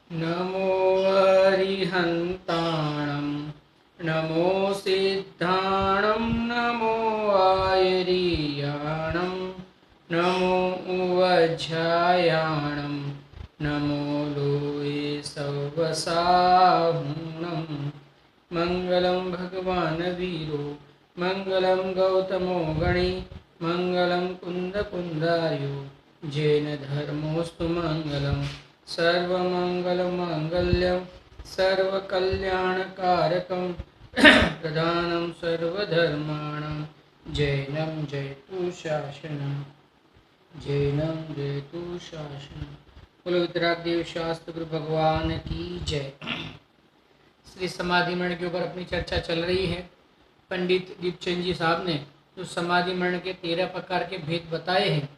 नमो अरिहन्ताणं नमो सिद्धाणं नमो आयरीयाणं नमो उवज्झायाणं नमो लोये सवसाहुणं मङ्गलं भगवान् वीरो मङ्गलं गौतमो गणे मङ्गलं कुन्दकुन्दार्यो जैन धर्मोऽस्तु मङ्गलम् सर्वमङ्गलमाङ्गल्यं सर्वकल्याणकारकं प्रधानं सर्वधर्माणां जैनं जयतु शासनं जैनं जयतु शासनं। बोलो वितरागदेव शास्त्र गुरु भगवान की जय। श्री समाधि मरण के ऊपर अपनी चर्चा चल रही है। पंडित दीपचंद जी साहब ने जो समाधि मरण के 13 प्रकार के भेद बताए हैं,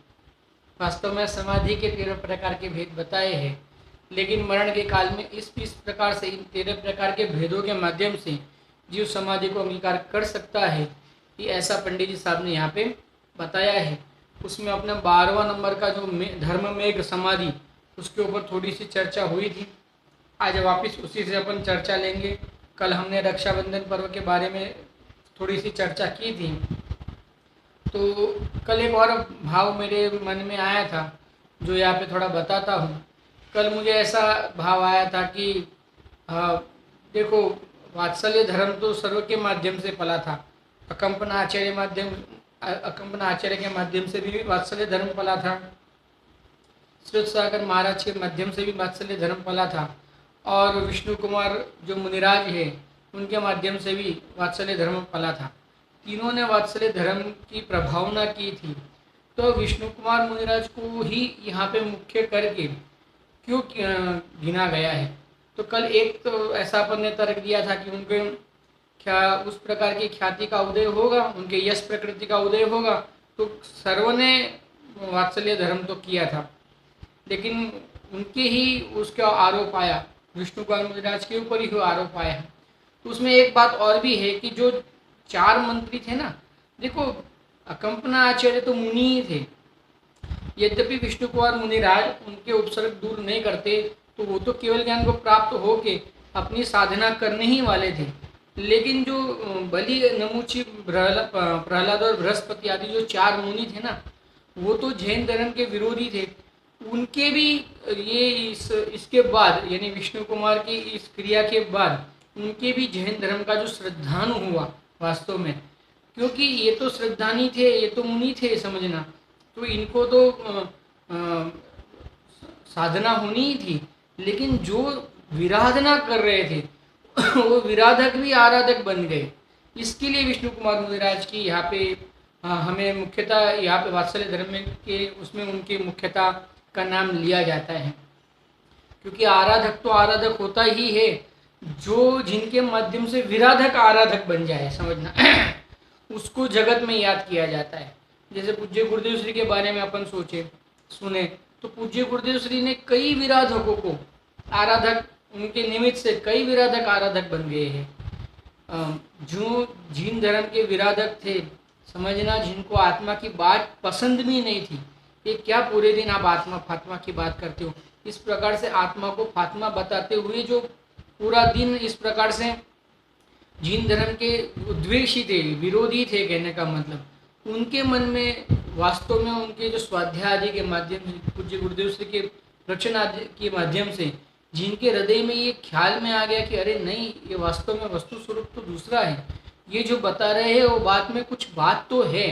वास्तव में समाधि के 13 प्रकार के भेद बताए हैं, लेकिन मरण के काल में इस प्रकार से इन 13 प्रकार के भेदों के माध्यम से जीव समाधि को अंगीकार कर सकता है, ये ऐसा पंडित जी साहब ने यहाँ पे बताया है। उसमें अपना 12वां नंबर का जो धर्म मेघ समाधि, उसके ऊपर थोड़ी सी चर्चा हुई थी। आज वापस उसी से अपन चर्चा लेंगे। कल हमने रक्षाबंधन पर्व के बारे में थोड़ी सी चर्चा की थी, तो कल एक और भाव मेरे मन में आया था जो यहाँ पे थोड़ा बताता हूँ। कल मुझे ऐसा भाव आया था कि देखो, वात्सल्य धर्म तो सर्व के माध्यम से पला था। अकंपन आचार्य के माध्यम से भी वात्सल्य धर्म पला था। श्रुत सागर महाराज के माध्यम से भी वात्सल्य धर्म पला था, और विष्णु कुमार जो मुनिराज है उनके माध्यम से भी वात्सल्य धर्म पला था। तीनों ने वात्सल्य धर्म की प्रभावना की थी। तो विष्णु कुमार मुनिराज को ही यहाँ पे मुख्य करके क्यों गिना गया है? तो कल एक तो ऐसा अपन ने तर्क दिया था कि उनके क्या उस प्रकार की ख्याति का उदय होगा, उनके यश प्रकृति का उदय होगा, तो सर्व ने वात्सल्य धर्म तो किया था, लेकिन उनके ही उसका आरोप आया, विष्णु कुमार मुनिराज के ऊपर ही आरोप आया है। तो उसमें एक बात और भी है कि जो 4 मंत्री थे ना, देखो अकंपना आचार्य तो मुनि ही थे, यद्यपि विष्णु कुमार मुनिराज उनके उपसर्ग दूर नहीं करते, तो वो तो केवल ज्ञान को प्राप्त होके अपनी साधना करने ही वाले थे। लेकिन जो बलि, नमुची, प्रहलाद और बृहस्पति आदि जो 4 मुनि थे ना, वो तो जैन धर्म के विरोधी थे। उनके भी ये इसके बाद, यानी विष्णु कुमार की इस क्रिया के बाद उनके भी जैन धर्म का जो श्रद्धानु हुआ वास्तव में, क्योंकि ये तो श्रद्धानी थे, ये तो मुनि थे समझना, तो इनको तो साधना होनी ही थी। लेकिन जो विराधना कर रहे थे वो विराधक भी आराधक बन गए। इसके लिए विष्णु कुमार मुनिराज की यहाँ पे हमें मुख्यतः यहाँ पे वात्सल्य धर्म के उसमें उनकी मुख्यता का नाम लिया जाता है, क्योंकि आराधक तो आराधक होता ही है जो जिनके माध्यम से विराधक आराधक बन जाए, समझना उसको जगत में याद किया जाता है। जैसे पूज्य गुरुदेव श्री के बारे में अपन सोचे सुने, तो पूज्य गुरुदेव श्री ने कई विराधकों को आराधक, उनके निमित्त से कई विराधक आराधक बन गए हैं। जो जिन धर्म के विराधक थे, समझना, जिनको आत्मा की बात पसंद भी नहीं थी, ये क्या पूरे दिन आप आत्मा फात्मा की बात करते हो, इस प्रकार से आत्मा को फात्मा बताते हुए जो पूरा दिन इस प्रकार से जिन धर्म के उद्वेषी थे, विरोधी थे, कहने का मतलब, उनके मन में वास्तव में उनके जो स्वाध्याय आदि के माध्यम से, पूज्य गुरुदेव श्री के प्रवचन आदि के माध्यम से, जिनके हृदय में ये ख्याल में आ गया कि अरे नहीं, ये वास्तव में वस्तु स्वरूप तो दूसरा है, ये जो बता रहे हैं वो बात में कुछ बात तो है,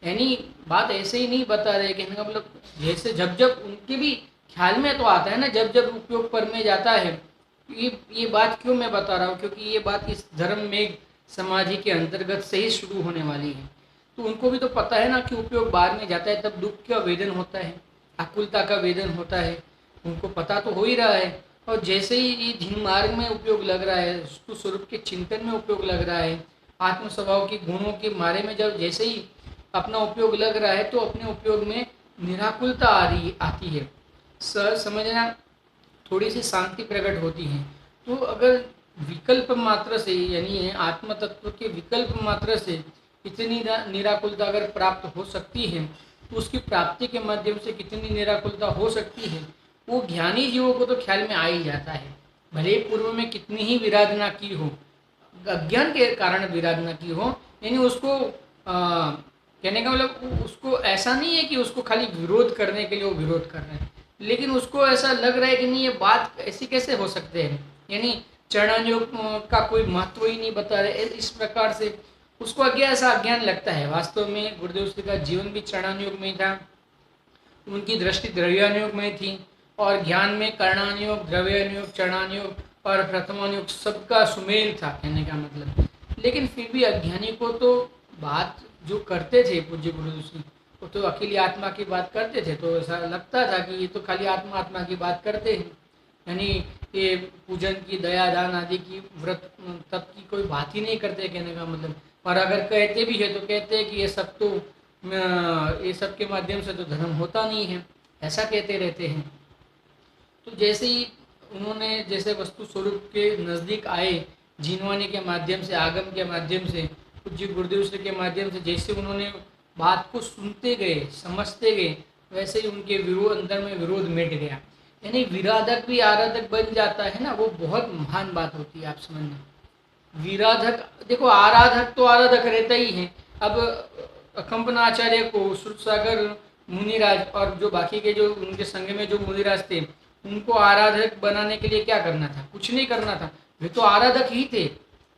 यानी बात ऐसे ही नहीं बता रहे, कहने का मतलब जैसे जब जब उनके भी ख्याल में तो आता है ना, जब जब उपयोग पर में जाता है, ये बात क्यों मैं बता रहा हूँ, क्योंकि ये बात इस धर्म में समाधि के अंतर्गत से ही शुरू होने वाली है। तो उनको भी तो पता है ना कि उपयोग बाद में जाता है तब दुख का वेदन होता है, आकुलता का वेदन होता है, उनको पता तो हो ही रहा है। और जैसे ही ये जिन मार्ग में उपयोग लग रहा है, वस्तु स्वरूप के चिंतन में उपयोग लग रहा है, आत्म स्वभाव के गुणों के बारे में जब जैसे ही अपना उपयोग लग रहा है, तो अपने उपयोग में निराकुलता आती है, समझना, थोड़ी सी शांति प्रकट होती है। तो अगर विकल्प मात्र से, यानी आत्म तत्व के विकल्प मात्र से इतनी निराकुलता अगर प्राप्त हो सकती है, तो उसकी प्राप्ति के माध्यम से कितनी निराकुलता हो सकती है, वो ज्ञानी जीवों को तो ख्याल में आ ही जाता है, भले पूर्व में कितनी ही विराधना की हो, अज्ञान के कारण विराधना की हो, यानी उसको कहने का मतलब उसको ऐसा नहीं है कि उसको खाली विरोध करने के लिए वो विरोध कर रहे हैं, लेकिन उसको ऐसा लग रहा है कि नहीं ये बात ऐसी कैसे हो सकते हैं, यानी चरणानुयोग का कोई महत्व ही नहीं बता रहे, इस प्रकार से उसको आगे ऐसा अज्ञान लगता है। वास्तव में गुरुदेव श्री का जीवन भी चरणानुयोग में था, उनकी दृष्टि द्रव्यानुयोग में थी, और ज्ञान में कर्णानुयोग, द्रव्यानुयोग, चरणानुयोग और प्रथमानुयोग सबका सुमेल था कहने का मतलब। लेकिन फिर भी अज्ञानी को तो बात जो करते थे पूज्य गुरुदेव श्री, वो तो अकेली आत्मा की बात करते थे, तो ऐसा लगता था कि ये तो खाली आत्मा आत्मा की बात करते हैं, यानी ये पूजन की, दया दान आदि की, व्रत तप की कोई बात ही नहीं करते कहने का मतलब। और अगर कहते भी है तो कहते हैं कि ये सब तो ये सब के माध्यम से तो धर्म होता नहीं है, ऐसा कहते रहते हैं। तो जैसे ही उन्होंने जैसे वस्तु स्वरूप के नज़दीक आए, जीनवाणी के माध्यम से, आगम के माध्यम से, पूज्य गुरुदेव श्री के माध्यम से, जैसे उन्होंने बात को सुनते गए, समझते गए, वैसे ही उनके विरोध, अंदर में विरोध मिट गया। यानी विराधक भी आराधक बन जाता है ना, वो बहुत महान बात होती है, आप समझना। विराधक, देखो आराधक तो आराधक रहता ही है। अब अकंपनाचार्य को श्रुत सागर मुनिराज और जो बाकी के जो उनके संग में जो मुनिराज थे, उनको आराधक बनाने के लिए क्या करना था? कुछ नहीं करना था, वे तो आराधक ही थे,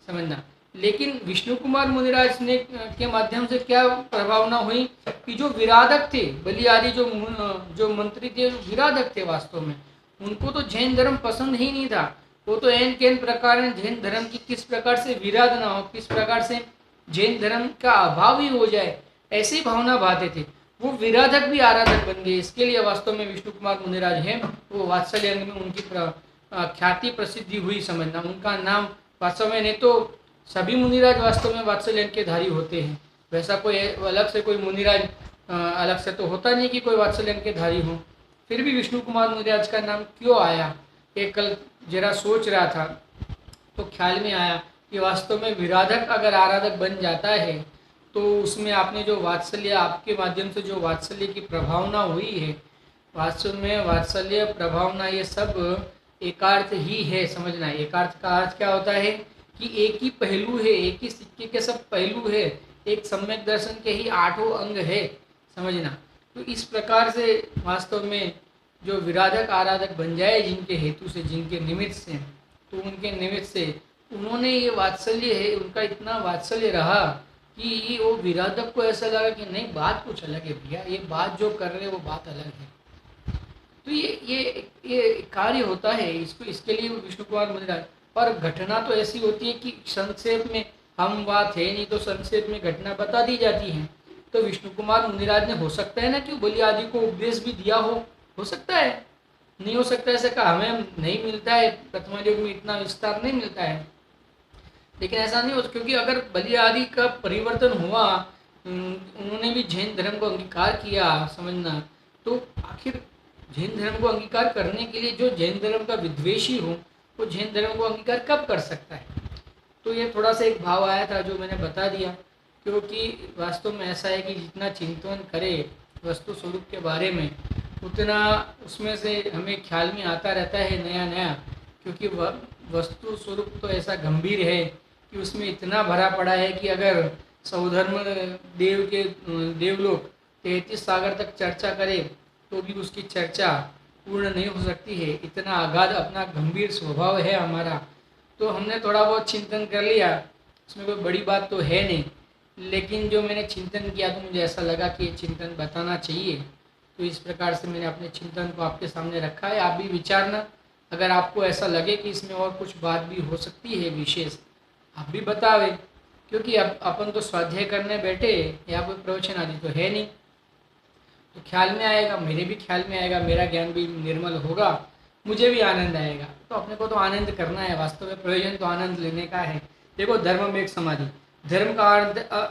समझना। लेकिन विष्णु कुमार मुनिराज ने के माध्यम से क्या प्रभावना हुई कि जो विराधक थे, बलि आदि जो मंत्री थे, जो विराधक थे वास्तव में, उनको तो जैन धर्म पसंद ही नहीं था। वो तो एन केन प्रकार जैन धर्म की किस प्रकार से विराधना हो, किस प्रकार से जैन धर्म का अभाव ही हो जाए, ऐसी भावना भाते थे। वो विराधक भी आराधक बन गए। इसके लिए वास्तव में विष्णु कुमार मुनिराज हैं, वो वात्सल्य अंग में उनकी ख्याति प्रसिद्धि हुई, समझना। उनका नाम वास्तव में, नहीं तो सभी मुनिराज वास्तव में वात्सल्य अंग के धारी होते हैं, वैसा कोई अलग से कोई मुनिराज अलग से तो होता नहीं कि कोई वात्सल्य अंग के धारी हो। फिर भी विष्णु कुमार मुनिराज का नाम क्यों आया, ये कल जरा सोच रहा था तो ख्याल में आया कि वास्तव में विराधक अगर आराधक बन जाता है तो उसमें आपने जो वात्सल्य, आपके माध्यम से जो वात्सल्य की प्रभावना हुई है, वास्तव में वात्सल्य प्रभावना ये सब एकार्थ ही है, समझना। एकार्थ का अर्थ क्या होता है कि एक ही पहलू है, एक ही सिक्के के सब पहलू है, एक सम्यक दर्शन के ही 8 अंग है, समझना। तो इस प्रकार से वास्तव में जो विराधक आराधक बन जाए जिनके हेतु से, जिनके निमित्त से, तो उनके निमित्त से उन्होंने ये वात्सल्य है, उनका इतना वात्सल्य रहा कि वो विराधक को ऐसा लगा कि नहीं, बात कुछ अलग है भैया, ये बात जो कर रहे हैं वो बात अलग है। तो ये कार्य होता है, इसको इसके लिए विष्णु कुमार मुनिराज। और घटना तो ऐसी होती है कि संक्षेप में, हम बात है नहीं तो संक्षेप में घटना बता दी जाती है। तो विष्णु कुमार मुनिराज ने, हो सकता है ना कि बलि आदि को उपदेश भी दिया हो सकता है, नहीं हो सकता ऐसा का हमें नहीं मिलता है, प्रथमा युग में इतना विस्तार नहीं मिलता है, लेकिन ऐसा नहीं हो, क्योंकि अगर बलि आदि का परिवर्तन हुआ, उन्होंने भी जैन धर्म को अंगीकार किया, समझना। तो आखिर जैन धर्म को अंगीकार करने के लिए जो जैन धर्म का विद्वेषी हो, वो जैन धर्म को अंगीकार कब कर सकता है? तो ये थोड़ा सा एक भाव आया था जो मैंने बता दिया, क्योंकि वास्तव में ऐसा है कि जितना चिंतन करे वस्तु स्वरूप के बारे में, उतना उसमें से हमें ख्याल में आता रहता है नया नया, क्योंकि वस्तु स्वरूप तो ऐसा गंभीर है कि उसमें इतना भरा पड़ा है कि अगर सौधर्म देवलोक 33 सागर तक चर्चा करे तो भी उसकी चर्चा पूर्ण नहीं हो सकती है, इतना अगाध अपना गंभीर स्वभाव है हमारा। तो हमने थोड़ा बहुत चिंतन कर लिया, उसमें कोई बड़ी बात तो है नहीं, लेकिन जो मैंने चिंतन किया तो मुझे ऐसा लगा कि ये चिंतन बताना चाहिए, तो इस प्रकार से मैंने अपने चिंतन को आपके सामने रखा है। आप भी विचारना, अगर आपको ऐसा लगे कि इसमें और कुछ बात भी हो सकती है विशेष, आप भी बतावे, क्योंकि अब अपन तो स्वाध्याय करने बैठे या कोई प्रवचन आदि तो है नहीं, तो ख्याल में आएगा, मेरे भी ख्याल में आएगा, मेरा ज्ञान भी निर्मल होगा, मुझे भी आनंद आएगा। तो अपने को तो आनंद करना है, वास्तव में प्रयोजन तो आनंद लेने का है। देखो, धर्म में एक समाधि, धर्म का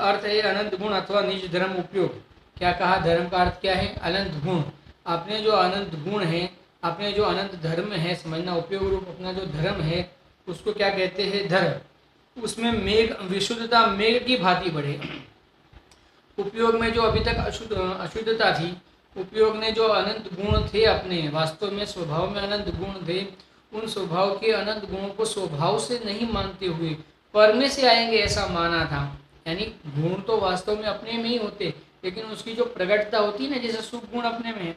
अर्थ है अनंत गुण अथवा निज धर्म उपयोग। क्या कहा? धर्म का अर्थ क्या है? अनंत गुण। अपने जो अनंत गुण है, अपने जो अनंत धर्म है, समझना, उपयोग रूप अपना जो धर्म है उसको क्या कहते हैं? धर्म। उसमें मेघ विशुद्धता मेघ की भांति बढ़े। उपयोग में जो अभी तक अशुद्धता थी उपयोग ने जो अनंत गुण थे अपने, वास्तव में स्वभाव में अनंत गुण थे, उन स्वभाव के अनंत गुणों को स्वभाव से नहीं मानते हुए पर में से आएंगे ऐसा माना था। यानी गुण तो वास्तव में अपने में ही होते, लेकिन उसकी जो प्रकटता होती है ना, जैसे सुख गुण अपने में है,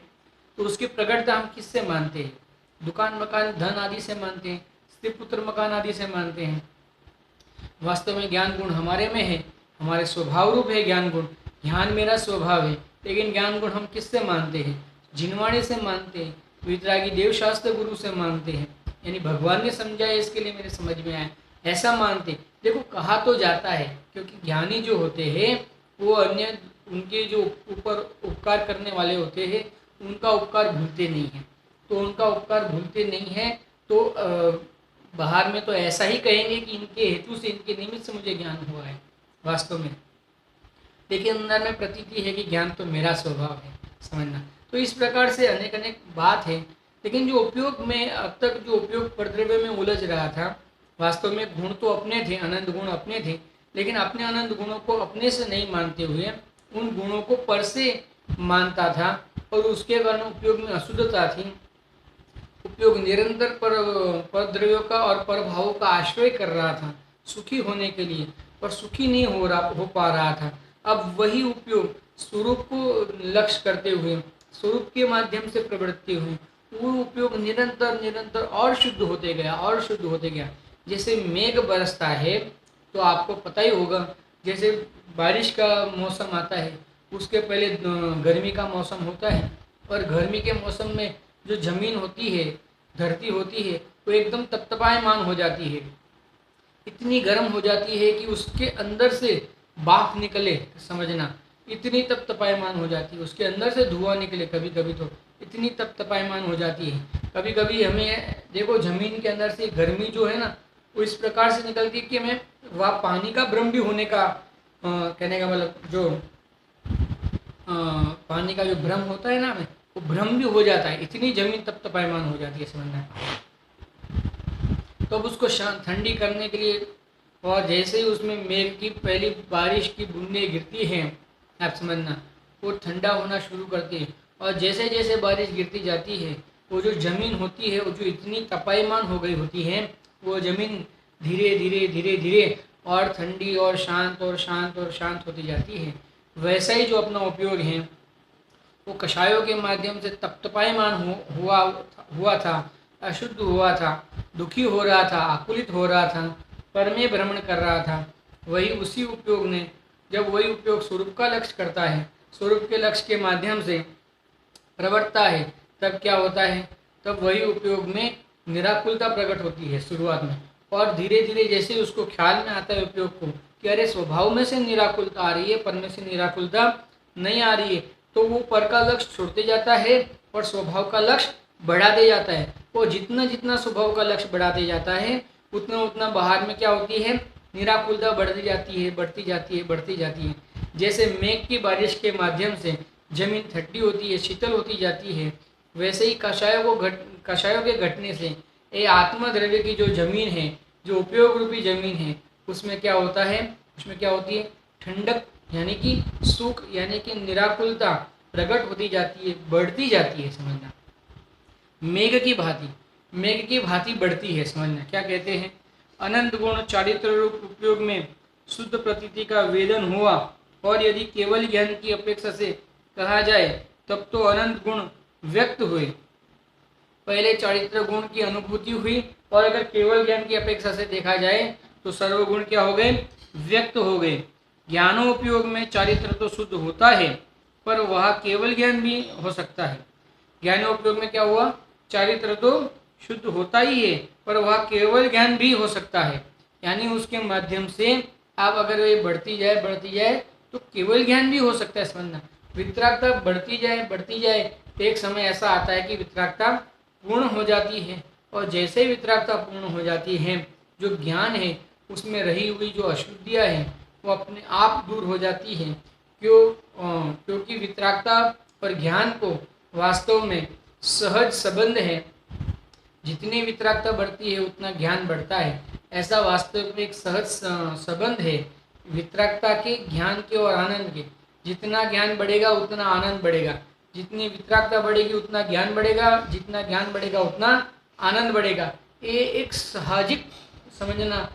तो उसकी प्रकटता हम किससे मानते हैं? दुकान मकान धन आदि से मानते हैं, स्त्री पुत्र मकान आदि से मानते हैं। वास्तव में ज्ञान गुण हमारे में है, हमारे स्वभाव रूप है ज्ञान गुण। ज्ञान मेरा स्वभाव है, लेकिन ज्ञान गुण हम किससे मानते हैं? जिनवाणी से मानते हैं, वितरागी देवशास्त्र गुरु से मानते हैं। यानी भगवान ने समझाया, इसके लिए मेरे समझ में आया, ऐसा मानते। देखो कहा तो जाता है, क्योंकि ज्ञानी जो होते हैं वो अन्य उनके जो ऊपर उपकार करने वाले होते हैं, उनका उपकार भूलते नहीं हैं। तो उनका उपकार भूलते नहीं हैं, तो बाहर में तो ऐसा ही कहेंगे कि इनके हेतु से, इनके निमित्त से मुझे ज्ञान हुआ है वास्तव में, लेकिन अंदर में प्रतीति है कि ज्ञान तो मेरा स्वभाव है, समझना। तो इस प्रकार से अनेक अनेक बात है। लेकिन जो उपयोग में अब तक जो उपयोग परद्रव्य में उलझ रहा था, वास्तव में गुण तो अपने थे, अनंत गुण अपने थे, लेकिन अपने अनंत गुणों को अपने से नहीं मानते हुए उन गुणों को पर से मानता था, और उसके कारण उपयोग में अशुद्धता थी। उपयोग निरंतर परद्रव्यों का और परभावों का आश्रय कर रहा था सुखी होने के लिए, पर सुखी नहीं हो पा रहा था। अब वही उपयोग स्वरूप को लक्ष्य करते हुए, स्वरूप के माध्यम से प्रवृत्ति हुई, वो उपयोग निरंतर निरंतर और शुद्ध होते गया, और शुद्ध होते गया। जैसे मेघ बरसता है, तो आपको पता ही होगा, जैसे बारिश का मौसम आता है, उसके पहले गर्मी का मौसम होता है, और गर्मी के मौसम में जो जमीन होती है, धरती होती है, वो एकदम तपतपायमान हो जाती है, इतनी गर्म हो जाती है कि उसके अंदर से भाप निकले, समझना, इतनी तपतपायमान हो जाती है, उसके अंदर से धुआं निकले, कभी कभी तो इतनी तपतपायमान हो जाती है। कभी कभी हमें देखो जमीन के अंदर से गर्मी जो है ना, वो इस प्रकार से निकलती है कि हमें वह पानी का भ्रम भी होने का कहने का मतलब, जो पानी का जो भ्रम होता है ना, हमें वो भ्रम भी हो जाता है, इतनी जमीन तपतपायमान हो जाती है, समझना। तो अब उसको ठंडी करने के लिए, और जैसे ही उसमें मेघ की पहली बारिश की बूंदें गिरती हैं, आप समझना, वो ठंडा होना शुरू करती है, और जैसे जैसे बारिश गिरती जाती है, वो जो ज़मीन होती है, वो जो इतनी तपायमान हो गई होती है, वो ज़मीन धीरे धीरे धीरे धीरे और ठंडी और शांत और शांत और शांत होती जाती है। वैसा ही जो अपना उपयोग है, वो कषायों के माध्यम से तपतपायमान हुआ था, अशुद्ध हुआ था, दुखी हो रहा था, आकुलित हो रहा था, पर में भ्रमण कर रहा था। वही उसी उपयोग ने, जब वही उपयोग स्वरूप का लक्ष्य करता है, स्वरूप के लक्ष्य के माध्यम से प्रवर्तता है, तब क्या होता है? तब वही उपयोग में निराकुलता प्रकट होती है शुरुआत में, और धीरे धीरे जैसे उसको ख्याल में आता है उपयोग को कि अरे स्वभाव में से निराकुलता आ रही है, पर में से निराकुलता नहीं आ रही है, तो वो पर का लक्ष्य छोड़ते जाता है और स्वभाव का लक्ष्य बढ़ाते जाता है। और जितना जितना स्वभाव का लक्ष्य बढ़ाते जाता है, उतना उतना बाहर में क्या होती है? निराकुलता बढ़ती जाती है, बढ़ती जाती है, बढ़ती जाती है। जैसे मेघ की बारिश के माध्यम से जमीन ठंडी होती है, शीतल होती जाती है, वैसे ही कषायों के घटने से ये आत्मद्रव्य की जो जमीन है, जो उपयोग रूपी जमीन है, उसमें क्या होता है? उसमें क्या होती है? ठंडक, यानी कि सुख, यानी कि निराकुलता प्रकट होती जाती है, बढ़ती जाती है, समझना। मेघ की भांति बढ़ती है, समझना। क्या कहते हैं? अनंत गुण चारित्र रूप उपयोग में शुद्ध प्रतीति का वेदन हुआ, और यदि केवल ज्ञान की अपेक्षा से कहा जाए तब तो अनंत गुण व्यक्त हुए। पहले चारित्र गुण की अनुभूति हुई, और अगर केवल ज्ञान की अपेक्षा से देखा जाए तो सर्वगुण क्या हो गए? व्यक्त हो गए। ज्ञानोपयोग में चारित्र तो शुद्ध होता है, पर वह केवल ज्ञान भी हो सकता है। ज्ञानोपयोग में क्या हुआ? चारित्र तो शुद्ध होता ही है, पर वह केवल ज्ञान भी हो सकता है। यानी उसके माध्यम से आप अगर ये बढ़ती जाए तो केवल ज्ञान भी हो सकता है, समझना। वितरागता बढ़ती जाए तो एक समय ऐसा आता है कि वितरागता पूर्ण हो जाती है, और जैसे ही वितरागता पूर्ण हो जाती है, जो ज्ञान है उसमें रही हुई जो अशुद्धियाँ हैं वो अपने आप दूर हो जाती है। क्योंकि वितरागता और ज्ञान को वास्तव में सहज संबंध है। जितनी वितरागता बढ़ती है उतना ज्ञान बढ़ता है, ऐसा वास्तव में एक सहज संबंध है वितरागता के, ज्ञान के और आनंद के। जितना ज्ञान बढ़ेगा उतना आनंद बढ़ेगा, जितनी वितरागता बढ़ेगी उतना ज्ञान बढ़ेगा, जितना ज्ञान बढ़ेगा उतना आनंद बढ़ेगा। ये एक साहजिक समझना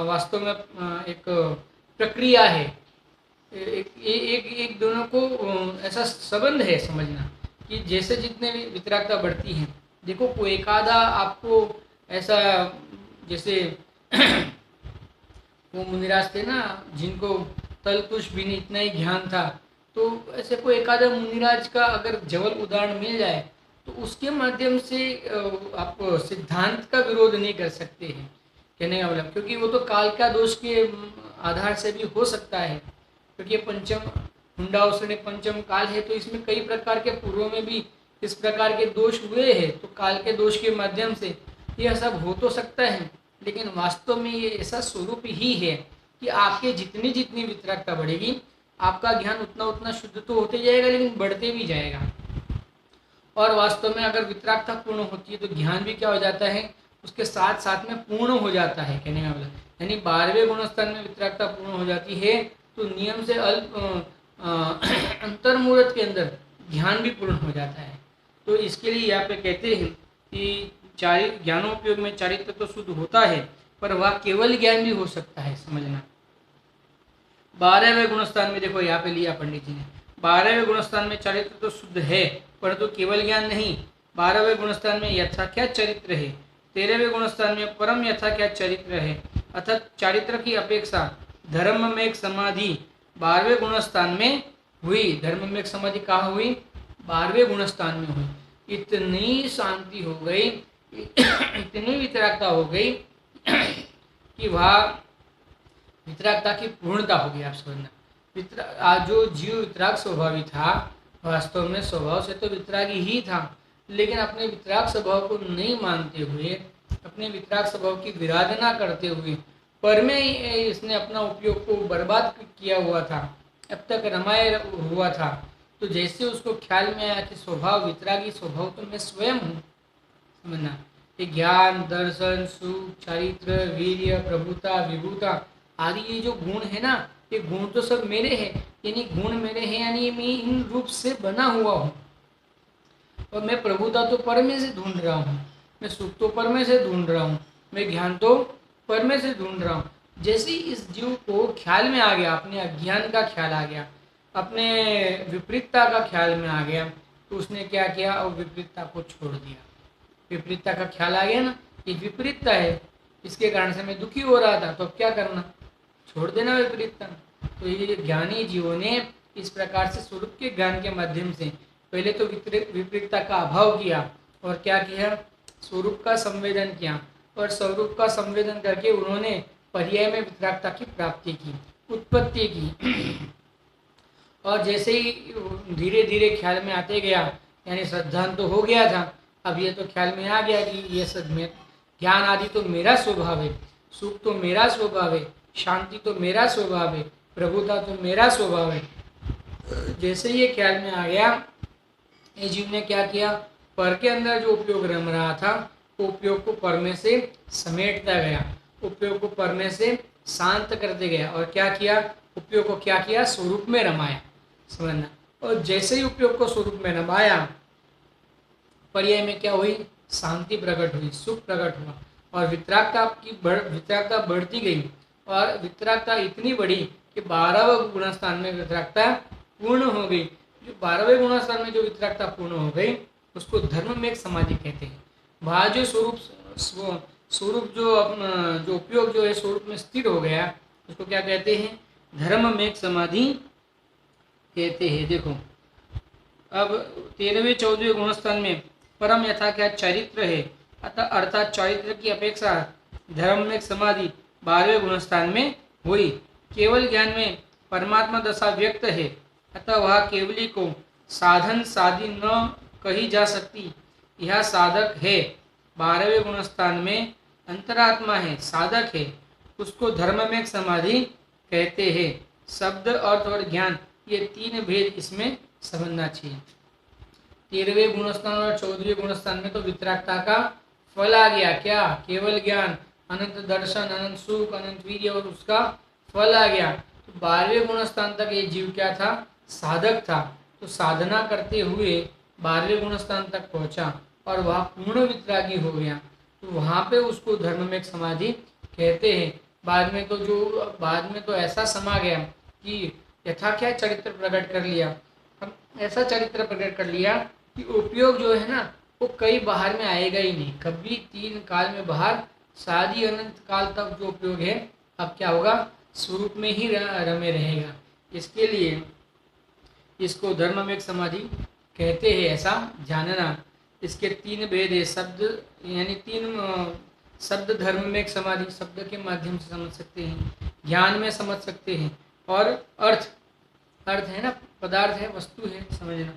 वास्तव में एक प्रक्रिया है, एक दोनों को ऐसा संबंध है समझना कि जैसे जितने वितरागता बढ़ती है, देखो कोई एक आधा आपको ऐसा, जैसे वो मुनिराज थे ना जिनको तलतुष भी नहीं इतना ही ज्ञान था, तो ऐसे कोई एक आधा मुनिराज का अगर जवल उदाहरण मिल जाए तो उसके माध्यम से आप सिद्धांत का विरोध नहीं कर सकते हैं, कहने का मतलब, क्योंकि वो तो काल का दोष के आधार से भी हो सकता है, क्योंकि ये पंचम हुंडावसने पंचम काल है, तो इसमें कई प्रकार के पूर्व में भी इस प्रकार के दोष हुए हैं, तो काल के दोष के माध्यम से यह सब हो तो सकता है, लेकिन वास्तव में ये ऐसा स्वरूप ही है कि आपके जितनी जितनी वितरागता बढ़ेगी आपका ज्ञान उतना उतना शुद्ध तो होते जाएगा, लेकिन बढ़ते भी जाएगा। और वास्तव में अगर वितरागता पूर्ण होती है तो ज्ञान भी क्या हो जाता है, उसके साथ साथ में पूर्ण हो जाता है, कहने का मतलब, यानी 12वें गुणस्थान में वितरागता पूर्ण हो जाती है तो नियम से अल्प अंतर्मुहूर्त के अंदर ध्यान भी पूर्ण हो जाता है। तो इसके लिए यहाँ पे कहते हैं कि ज्ञानोपयोग में चारित्र तो शुद्ध होता है, पर वह केवल ज्ञान भी हो सकता है, समझना। 12वें गुणस्थान में देखो यहाँ पे लिया पंडित जी ने, 12वें गुणस्थान में चारित्र तो शुद्ध है परंतु केवल ज्ञान नहीं। 12वें गुणस्थान में यथाख्यात चरित्र है, 13वें गुणस्थान में परम यथाख्यात चरित्र है, अर्थात चारित्र की अपेक्षा धर्म में एक समाधि 12वें गुणस्थान में हुई। धर्म में एक समाधि कहाँ हुई? 12वें गुणस्थान में हुई। इतनी शांति हो गई, इतनी वितरागता हो गई कि वह वितरागता की पूर्णता हो गई। आप समझना, जो जीव वितराग स्वभावी था वास्तव में स्वभाव से तो वितरागी ही था, लेकिन अपने वितराग स्वभाव को नहीं मानते हुए, अपने वितराग स्वभाव की विराधना करते हुए पर में इसने अपना उपयोग को बर्बाद किया हुआ था, अब तक रमाया हुआ था। तो जैसे उसको ख्याल में आया कि स्वभाव वितरागी स्वभाव तो मैं स्वयं हूँ, समझना, ये ज्ञान, दर्शन, सुख, चारित्र, वीर्य, प्रभुता, विभुता आदि ये जो गुण है ना, ये गुण तो सब मेरे हैं, यानी गुण मेरे हैं, यानी मैं इन रूप से बना हुआ हूँ। और मैं प्रभुता तो पर में से ढूंढ रहा हूँ, मैं सुख तो पर में से ढूंढ रहा हूँ, मैं ज्ञान तो पर में से ढूंढ रहा हूँ। जैसे इस जीव को ख्याल में आ गया, अपने अज्ञान का ख्याल आ गया, अपने विपरीतता का ख्याल में आ गया, तो उसने क्या किया? और विपरीतता को छोड़ दिया। विपरीतता का ख्याल आ गया ना, ये विपरीतता है, इसके कारण से मैं दुखी हो रहा था, तो अब क्या करना? छोड़ देना विपरीतता। तो ये ज्ञानी जीवों ने इस प्रकार से स्वरूप के ज्ञान के माध्यम से पहले तो विपरीतता का अभाव किया, और क्या किया? स्वरूप का संवेदन किया, और स्वरूप का संवेदन करके उन्होंने पर्याय में वितरागता की प्राप्ति की, उत्पत्ति की। और जैसे ही धीरे धीरे ख्याल में आते गया, यानी श्रद्धांत तो हो गया था, अब ये तो ख्याल में आ गया कि ये सब में ज्ञान आदि तो मेरा स्वभाव है, सुख तो मेरा स्वभाव है, शांति तो मेरा स्वभाव है, प्रभुता तो मेरा स्वभाव है। जैसे ये ख्याल में आ गया, ये जीव ने क्या किया? पर के अंदर जो उपयोग रम रहा था, वो उपयोग को पर में से समेटता गया, उपयोग को पर में से शांत करते गया, और क्या किया? उपयोग को क्या किया? स्वरूप में रमाया, समझना। और जैसे ही उपयोग को स्वरूप में रमाया, पर्याय में क्या हुई? शांति प्रकट हुई, सुख प्रकट हुआ, और वितरागता बढ़ती गई, और वितरागता इतनी बड़ी कि 12वें गुणस्थान में वितरागता पूर्ण हो गई। जो 12वें गुणस्थान में जो वितरागता पूर्ण हो गई उसको धर्म में एक समाधि कहते हैं। वहाँ जो स्वरूप जो उपयोग जो है स्वरूप में स्थिर हो गया, उसको क्या कहते हैं? धर्म में एक समाधि कहते हैं। देखो अब 13वें 14वें गुणस्थान में परम यथाख्यात चरित्र है, अर्थात चरित्र की अपेक्षा धर्म में एक समाधि 12वें गुणस्थान में हुई। केवल ज्ञान में परमात्मा दशा व्यक्त है, अतः वह केवली को साधन साधि न कही जा सकती, यह साधक है। 12वें गुणस्थान में अंतरात्मा है, साधक है, उसको धर्म में एक समाधि कहते हैं। शब्द, अर्थ और ज्ञान ये तीन भेद इसमें समझना चाहिए। 13वें गुणस्थान और 14वें गुणस्थान में तो वितरागता का फल आ गया, क्या? केवल ज्ञान, अनंत दर्शन, अनंत सुख, अनंत वीर्य, और उसका फल आ गया। तो 12वें गुणस्थान तक ये जीव क्या था? साधक था। तो साधना करते हुए 12वें गुण स्थान तक पहुंचा और वह पूर्ण वितरागी हो गया, तो वहाँ पे उसको धर्म में समाधि कहते हैं। बाद में तो ऐसा समा गया कि यथा क्या चरित्र प्रकट कर लिया, हम ऐसा चरित्र प्रकट कर लिया कि उपयोग जो है ना वो कई बाहर में आएगा ही नहीं, कभी 3 काल में बाहर, शादी अनंत काल तक जो उपयोग है अब क्या होगा, स्वरूप में ही रमे रहेगा। इसके लिए इसको धर्म में समाधि कहते हैं, ऐसा जानना। इसके 3 भेद है, शब्द यानी 3 शब्द धर्म में समाधि, शब्द के माध्यम से समझ सकते हैं, ज्ञान में समझ सकते हैं, और अर्थ है ना, पदार्थ है, वस्तु है, समझना।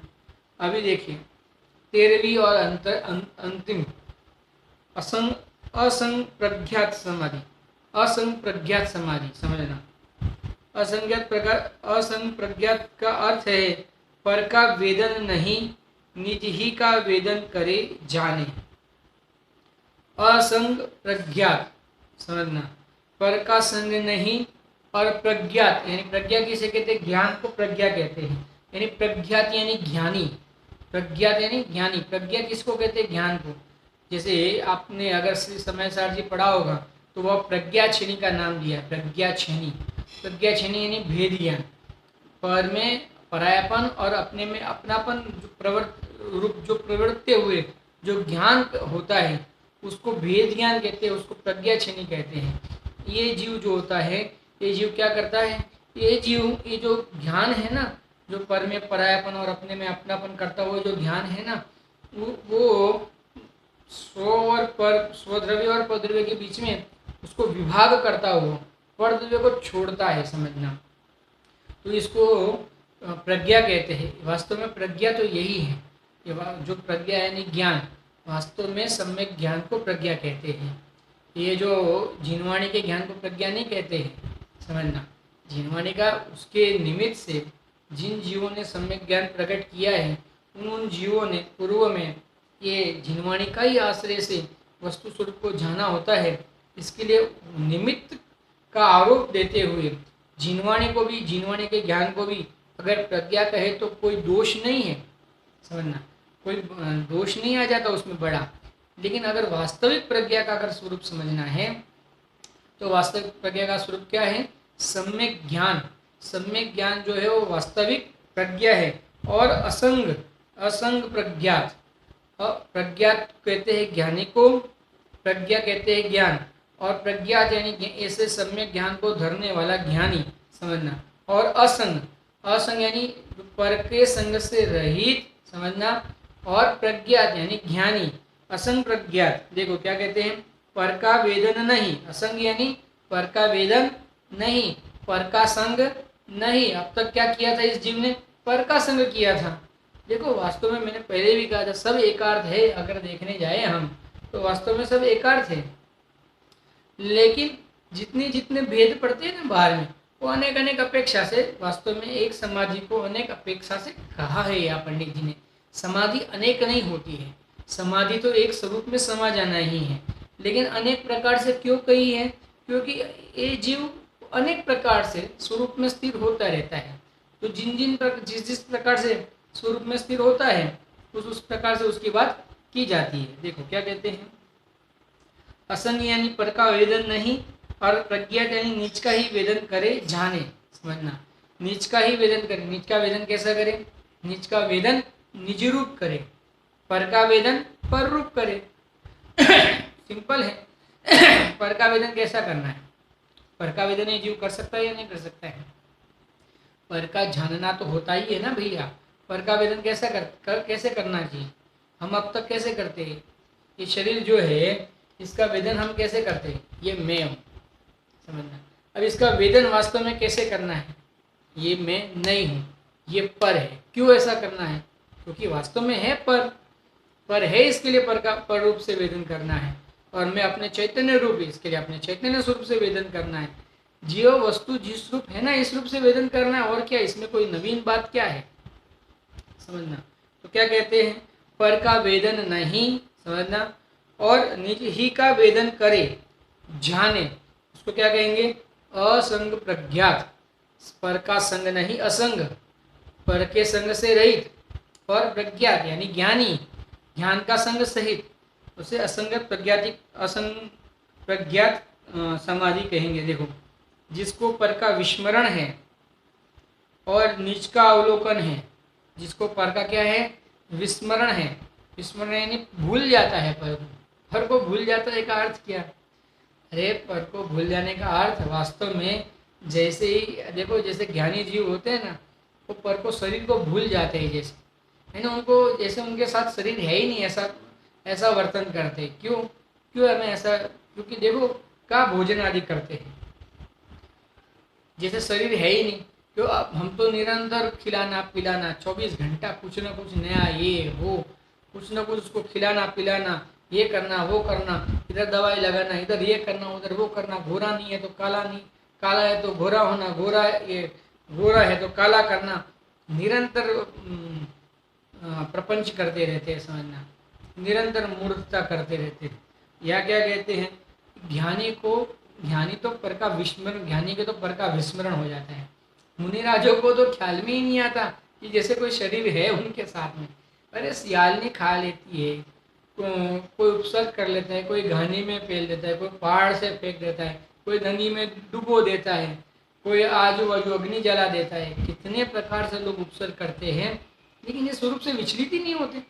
अभी देखिए 13वीं और अंतिम असंप्रज्ञात समाधि, असंप्रज्ञात समाधि समझना। असंप्रज्ञात का अर्थ है पर का वेदन नहीं, निज ही का वेदन करे जाने। असंग प्रज्ञात समझना, पर का संग नहीं और प्रज्ञात यानी प्रज्ञा किसे कहते हैं, ज्ञान को प्रज्ञा कहते हैं, यानी प्रज्ञात यानी ज्ञानी, प्रज्ञात यानी ज्ञानी। प्रज्ञा किसको कहते हैं, ज्ञान को। जैसे आपने अगर श्री समय सार जी पढ़ा होगा तो वह प्रज्ञाक्षिणी का नाम दिया, प्रज्ञाक्षिणी। प्रज्ञाक्षिणी यानी भेद ज्ञान, पर में परायापन और अपने में अपनापन जो प्रवृत्ते हुए जो ज्ञान होता है उसको भेद ज्ञान कहते हैं, उसको प्रज्ञाक्षिणी कहते हैं। ये जीव जो होता है, ये जीव क्या करता है, ये जो ज्ञान है ना, जो पर में परायापन और अपने में अपनापन करता हुआ जो ज्ञान है ना, वो स्वद्रव्य और परद्रव्य के बीच में उसको विभाग करता हुआ परद्रव्य को छोड़ता है, समझना। तो इसको प्रज्ञा कहते हैं। वास्तव में प्रज्ञा तो यही है, जो प्रज्ञा यानी ज्ञान, वास्तव में सम्यक ज्ञान को प्रज्ञा कहते हैं। ये जो जिनवाणी के ज्ञान को प्रज्ञा नहीं कहते हैं, समझना। जिनवाणी का उसके निमित्त से जिन जीवों ने सम्यक ज्ञान प्रकट किया है उन जीवों ने पूर्व में ये जिनवाणी का ही आश्रय से वस्तु स्वरूप को जाना होता है। इसके लिए निमित्त का आरोप देते हुए जिनवाणी को भी, जिनवाणी के ज्ञान को भी अगर प्रज्ञा कहे तो कोई दोष नहीं है, समझना, कोई दोष नहीं आ जाता उसमें बड़ा। लेकिन अगर वास्तविक प्रज्ञा का अगर स्वरूप समझना है तो वास्तविक प्रज्ञा का स्वरूप क्या है, सम्यक ज्ञान। सम्यक ज्ञान जो है वो वास्तविक प्रज्ञा है। और असंग प्रज्ञात, प्रज्ञात कहते हैं ज्ञानी को, प्रज्ञा कहते हैं ज्ञान, और प्रज्ञात यानी ऐसे सम्यक ज्ञान को धरने वाला ज्ञानी, समझना। और असंग यानी पर के संग से रहित, समझना। और प्रज्ञात यानी ज्ञानी, असंग प्रज्ञात। देखो क्या कहते हैं, पर का वेदन नहीं, असंग यानी पर का वेदन नहीं, पर का संग नहीं। अब तक क्या किया था इस जीव ने, पर का संग किया था। देखो वास्तव में मैंने पहले भी कहा था सब एकार्थ है, अगर देखने जाए हम तो वास्तव में सब एकार्थ है। लेकिन जितने भेद पड़ते हैं ना बाहर में, वो अनेक अनेक अपेक्षा से, वास्तव में एक समाधि को अनेक अपेक्षा से कहा है या पंडित जी ने। समाधि अनेक नहीं होती है, समाधि तो एक स्वरूप में समा जाना ही है। लेकिन अनेक प्रकार से क्यों कही है, क्योंकि ये जीव अनेक प्रकार से स्वरूप में स्थिर होता रहता है। तो जिस प्रकार से स्वरूप में स्थिर होता है उस प्रकार से उसकी बात की जाती है। देखो क्या कहते हैं, असंग यानी पर का वेदन नहीं, और प्रज्ञात यानी निज का ही वेदन करे जाने, समझना। निज का ही वेदन करे, निज का वेदन कैसा करे, निज का वेदन निज रूप करे, पर का वेदन पर रूप करे। सिंपल है। पर का वेदन कैसा करना है, पर का वेदन ये जीव कर सकता है या नहीं कर सकता है, पर का जानना तो होता ही है ना भैया। पर का वेदन कैसा कैसे करना चाहिए, हम अब तक कैसे करते हैं, ये शरीर जो है इसका वेदन हम कैसे करते हैं, ये मैं हूँ, समझना। अब इसका वेदन वास्तव में कैसे करना है, ये मैं नहीं हूँ, ये पर है। क्यों ऐसा करना है, क्योंकि वास्तव में है पर है, इसके लिए पर रूप से वेदन करना है। और मैं अपने चैतन्य रूप, इसके लिए अपने चैतन्य स्वरूप से वेदन करना है। जीव वस्तु जिस रूप है ना, इस रूप से वेदन करना है। और क्या इसमें कोई नवीन बात क्या है, समझना। तो क्या कहते हैं, पर का वेदन नहीं, समझना, और निज ही का वेदन करे जाने, उसको क्या कहेंगे, असंग प्रज्ञात। पर का संग नहीं, असंग, पर के संग से रहित और प्रज्ञात यानी ज्ञानी, ज्ञान का संग सहित, उसे असंगत प्रज्ञात समाधि कहेंगे। देखो, जिसको पर का विस्मरण है और निज का अवलोकन है, जिसको पर का क्या है, विस्मरण है, विस्मरण यानी भूल जाता है, पर को भूल जाता है का अर्थ क्या? अरे पर को भूल जाने का अर्थ वास्तव में जैसे ही देखो, जैसे ज्ञानी जीव होते हैं ना, वो पर को, शरीर को भूल जाते हैं, जैसे है ना, उनको जैसे उनके साथ शरीर है ही नहीं, ऐसा वर्तन करते। क्यों हमें ऐसा? क्योंकि देखो का भोजन आदि करते हैं, जैसे शरीर है ही नहीं, क्यों? अब हम तो निरंतर खिलाना पिलाना 24 घंटा कुछ ना कुछ नया, ये वो कुछ ना कुछ उसको खिलाना पिलाना, ये करना वो करना, इधर दवाई लगाना, इधर ये करना उधर वो करना, गोरा नहीं है तो काला नहीं, काला है तो गोरा होना, गोरा है तो काला करना, निरंतर प्रपंच करते रहते हैं, समझना, निरंतर मूर्खता करते रहते हैं। या क्या कहते हैं, ज्ञानी तो पर का विस्मरण, ज्ञानी के तो पर का विस्मरण हो जाता है। मुनिराजों को तो ख्याल में ही नहीं आता कि जैसे कोई शरीर है उनके साथ में। अरे सियालनी खा लेती है, कोई उपसर्ग कर लेता है, कोई घानी में फेल देता है, कोई पहाड़ से फेंक देता है, कोई नदी में डुबो देता है, कोई आजू बाजू अग्नि जला देता है, कितने प्रकार से लोग उपसर्ग करते हैं, लेकिन ये स्वरूप से विचलित ही नहीं होते।